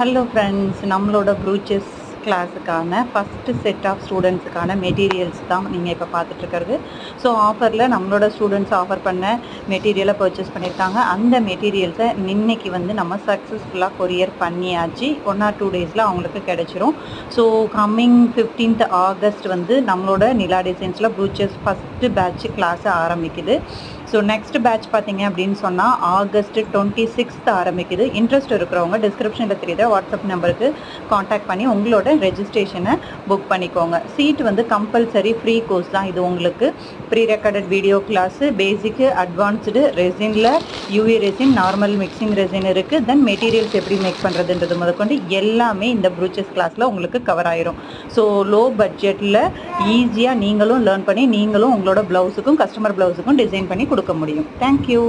Hello friends, நம்மளோட ப்ரூச்சஸ் கிளாஸுக்கான first set of ஸ்டூடெண்ட்ஸுக்கான materials தான் நீங்கள் இப்போ பார்த்துட்ருக்கிறது. ஸோ ஆஃபரில் நம்மளோட ஸ்டூடெண்ட்ஸ் ஆஃபர் பண்ண மெட்டீரியலை பர்ச்சேஸ் பண்ணியிருக்காங்க. அந்த மெட்டீரியல்ஸை இன்னைக்கு வந்து நம்ம சக்ஸஸ்ஃபுல்லாக கொரியர் பண்ணியாச்சு. 1 or 2 டேஸில் அவங்களுக்கு கிடைச்சிரும். ஸோ கம்மிங் 15th ஆகஸ்ட் வந்து நம்மளோட நிலா டிசைன்ஸில் ப்ரூச்சஸ் ஃபஸ்ட்டு பேட்ச் கிளாஸ் ஆரம்பிக்குது. ஸோ நெக்ஸ்ட் பேட்ச் பார்த்தீங்க அப்படின்னு சொன்னால் ஆகஸ்ட் 26th ஆரம்பிக்குது. இன்ட்ரெஸ்ட் இருக்கிறவங்க டிஸ்கிரிப்ஷனில் தெரியுற வாட்ஸ்அப் நம்பருக்கு காண்டாக்ட் பண்ணி உங்களோட ரெஜிஸ்ட்ரேஷனை புக் பண்ணிக்கோங்க. சீட் வந்து கம்பல்சரி ஃப்ரீ கோர்ஸ் தான். இது உங்களுக்கு pre recorded video class, basic, advanced ரெசினில் UV resin, normal mixing resin இருக்குது. தென் மெட்டீரியல்ஸ் எப்படி மேக் பண்ணுறதுன்றது முதற்கொண்டு எல்லாமே இந்த ப்ரூச்சஸ் கிளாஸில் உங்களுக்கு கவர் ஆயிரும். ஸோ லோ பட்ஜெட்டில் ஈஸியாக நீங்களும் லேர்ன் பண்ணி நீங்களும் உங்களோட ப்ளவுஸுக்கும் கஸ்டமர் ப்ளவுஸுக்கும் டிசைன் பண்ணி கொடுக்க முடியும். தேங்க்யூ.